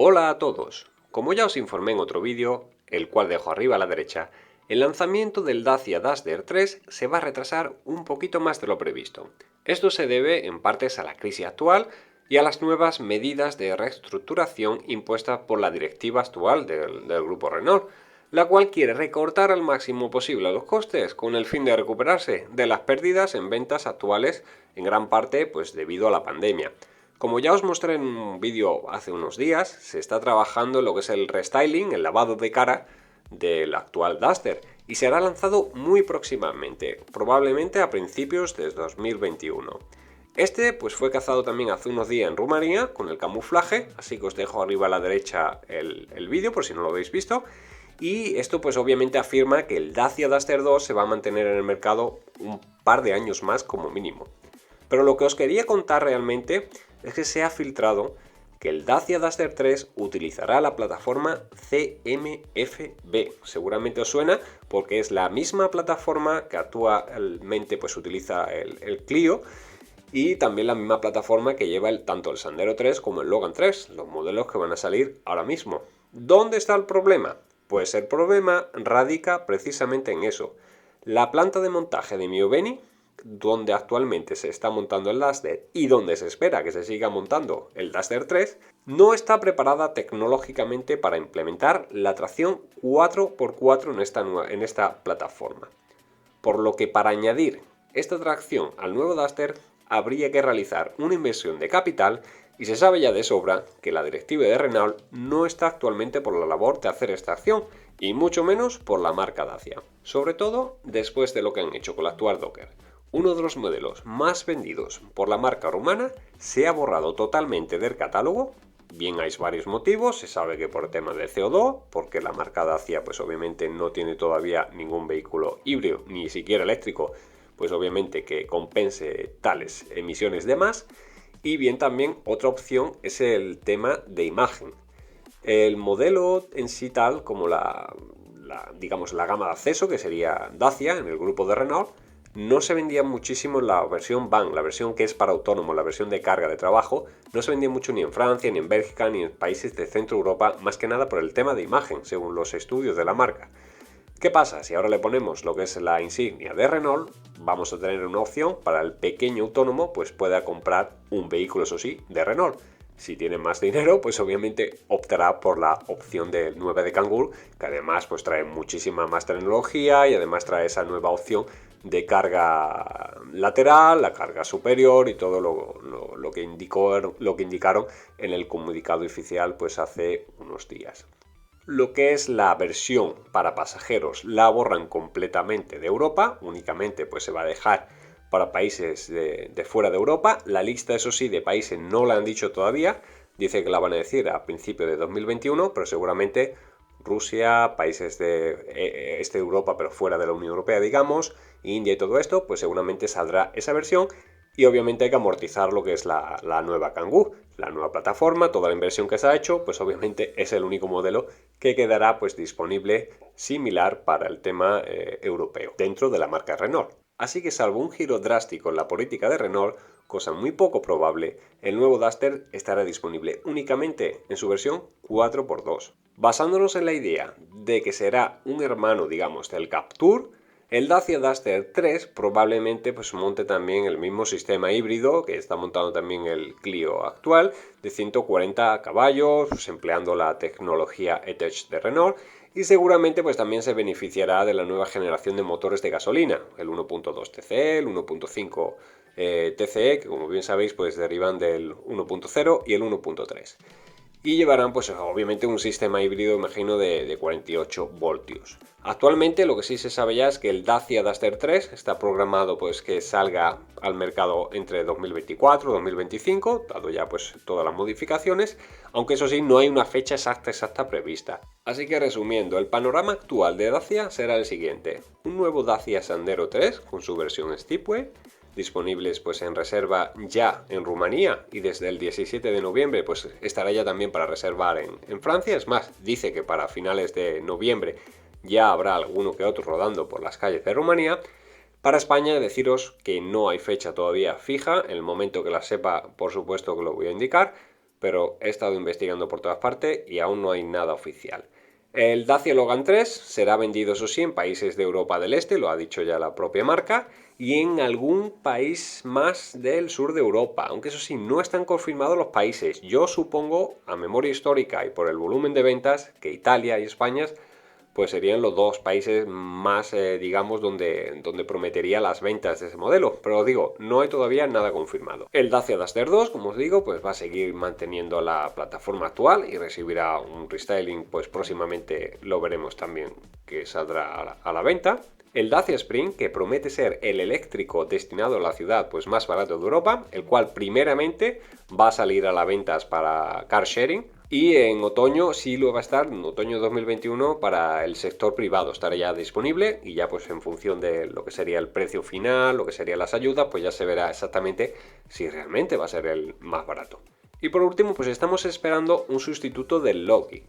Hola a todos. Como ya os informé en otro vídeo, el cual dejo arriba a la derecha, el lanzamiento del Dacia Duster 3 se va a retrasar un poquito más de lo previsto. Esto se debe en partes a la crisis actual y a las nuevas medidas de reestructuración impuestas por la directiva actual del grupo Renault, la cual quiere recortar al máximo posible los costes con el fin de recuperarse de las pérdidas en ventas actuales, en gran parte pues debido a la pandemia. Como ya os mostré en un vídeo hace unos días, se está trabajando en lo que es el restyling, el lavado de cara del actual Duster, y será lanzado muy próximamente, probablemente a principios de 2021. Este pues fue cazado también hace unos días en Rumanía con el camuflaje, así que os dejo arriba a la derecha el vídeo por si no lo habéis visto. Y esto pues obviamente afirma que el Dacia Duster 2 se va a mantener en el mercado un par de años más como mínimo. Pero lo que os quería contar realmente es que se ha filtrado que el Dacia Duster 3 utilizará la plataforma CMF-B. Seguramente os suena porque es la misma plataforma que actualmente pues utiliza el Clio y también la misma plataforma que lleva tanto el Sandero 3 como el Logan 3, los modelos que van a salir ahora mismo. ¿Dónde está el problema? Pues el problema radica precisamente en eso. La planta de montaje de Miobeni, donde actualmente se está montando el Duster y donde se espera que se siga montando el Duster 3, no está preparada tecnológicamente para implementar la tracción 4x4 en esta plataforma. Por lo que para añadir esta tracción al nuevo Duster habría que realizar una inversión de capital y se sabe ya de sobra que la directiva de Renault no está actualmente por la labor de hacer esta acción y mucho menos por la marca Dacia, sobre todo después de lo que han hecho con la actual Docker. Uno de los modelos más vendidos por la marca rumana se ha borrado totalmente del catálogo. Bien, hay varios motivos, se sabe que por temas de CO2, porque la marca Dacia pues obviamente no tiene todavía ningún vehículo híbrido, ni siquiera eléctrico, pues obviamente que compense tales emisiones de más. Y bien, también otra opción es el tema de imagen. El modelo en sí tal como digamos la gama de acceso, que sería Dacia en el grupo de Renault, no se vendía muchísimo en la versión van, la versión que es para autónomo, la versión de carga de trabajo, no se vendía mucho ni en Francia, ni en Bélgica, ni en países de Centro Europa, más que nada por el tema de imagen, según los estudios de la marca. ¿Qué pasa? Si ahora le ponemos lo que es la insignia de Renault, vamos a tener una opción para el pequeño autónomo, pues pueda comprar un vehículo, eso sí, de Renault. Si tiene más dinero, pues obviamente optará por la opción del 9 de Kangoo, que además pues trae muchísima más tecnología y además trae esa nueva opción de carga lateral, la carga superior y todo lo que indicaron en el comunicado oficial pues hace unos días. Lo que es la versión para pasajeros la borran completamente de Europa, únicamente pues se va a dejar para países de fuera de Europa. La lista, eso sí, de países no la han dicho todavía, dice que la van a decir a principios de 2021, pero seguramente Rusia, países de este de Europa pero fuera de la Unión Europea, digamos, India y todo esto, pues seguramente saldrá esa versión. Y obviamente hay que amortizar lo que es la nueva Kangoo, la nueva plataforma, toda la inversión que se ha hecho, pues obviamente es el único modelo que quedará pues disponible similar para el tema europeo, dentro de la marca Renault. Así que salvo un giro drástico en la política de Renault, cosa muy poco probable, el nuevo Duster estará disponible únicamente en su versión 4x2. Basándonos en la idea de que será un hermano, digamos, del Captur, el Dacia Duster 3 probablemente pues monte también el mismo sistema híbrido que está montando también el Clio actual, de 140 caballos, pues empleando la tecnología E-Tech de Renault, y seguramente pues también se beneficiará de la nueva generación de motores de gasolina, el 1.2 TCE, el 1.5 TCE, que como bien sabéis pues derivan del 1.0 y el 1.3. Y llevarán pues obviamente un sistema híbrido, imagino, de 48 voltios. Actualmente lo que sí se sabe ya es que el Dacia Duster 3 está programado pues que salga al mercado entre 2024 y 2025, dado ya pues todas las modificaciones, aunque eso sí no hay una fecha exacta prevista. Así que resumiendo, el panorama actual de Dacia será el siguiente: un nuevo Dacia Sandero 3 con su versión Stepway, disponibles pues en reserva ya en Rumanía, y desde el 17 de noviembre pues estará ya también para reservar en Francia. Es más, dice que para finales de noviembre ya habrá alguno que otro rodando por las calles de Rumanía. Para España, deciros que no hay fecha todavía fija, en el momento que la sepa por supuesto que lo voy a indicar, pero he estado investigando por todas partes y aún no hay nada oficial. El Dacia Logan 3 será vendido, eso sí, en países de Europa del Este, lo ha dicho ya la propia marca, y en algún país más del sur de Europa, aunque eso sí, no están confirmados los países. Yo supongo, a memoria histórica y por el volumen de ventas, que Italia y España pues serían los dos países más, digamos, donde prometería las ventas de ese modelo. Pero os digo, no hay todavía nada confirmado. El Dacia Duster 2, como os digo, pues va a seguir manteniendo la plataforma actual y recibirá un restyling, pues próximamente lo veremos también que saldrá a la venta. El Dacia Spring, que promete ser el eléctrico destinado a la ciudad pues más barato de Europa, el cual primeramente va a salir a la venta para car sharing, y en otoño sí lo va a estar, en otoño 2021, para el sector privado estará ya disponible, y ya pues en función de lo que sería el precio final, lo que serían las ayudas, pues ya se verá exactamente si realmente va a ser el más barato. Y por último, pues estamos esperando un sustituto del Logi,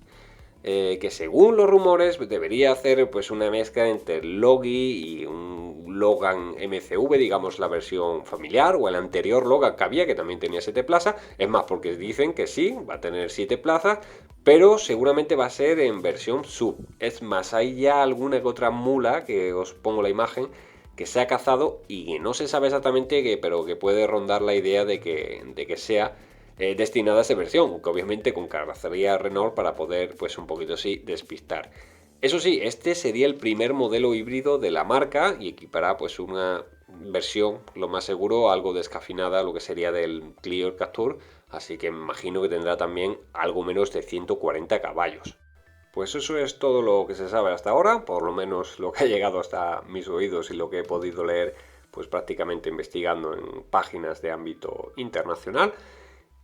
que según los rumores debería hacer pues una mezcla entre el Logi y un Logan MCV, digamos la versión familiar, o el anterior Logan que había, que también tenía 7 plazas. Es más, porque dicen que sí, va a tener 7 plazas, pero seguramente va a ser en versión sub. Es más, hay ya alguna que otra mula, que os pongo la imagen, que se ha cazado y que no se sabe exactamente qué, pero que puede rondar la idea de que sea destinada a esa versión, que obviamente con carrocería Renault para poder, pues un poquito así, despistar. Eso sí, este sería el primer modelo híbrido de la marca y equipará pues una versión, lo más seguro, algo descafinada a lo que sería del Clio Captur, así que me imagino que tendrá también algo menos de 140 caballos. Pues eso es todo lo que se sabe hasta ahora, por lo menos lo que ha llegado hasta mis oídos y lo que he podido leer, pues prácticamente investigando en páginas de ámbito internacional.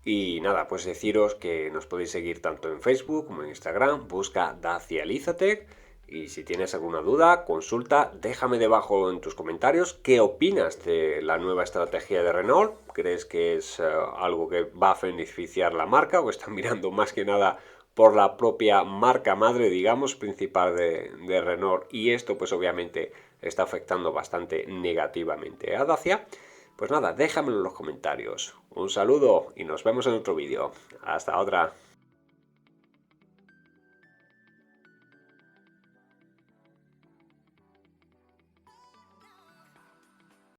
Y nada, pues deciros que nos podéis seguir tanto en Facebook como en Instagram, busca Dacia Elizatec, y si tienes alguna duda, consulta, déjame debajo en tus comentarios qué opinas de la nueva estrategia de Renault. ¿Crees que es algo que va a beneficiar la marca o están mirando más que nada por la propia marca madre, digamos, principal de Renault, y esto pues obviamente está afectando bastante negativamente a Dacia? Pues nada, déjamelo en los comentarios. Un saludo y nos vemos en otro vídeo. Hasta otra.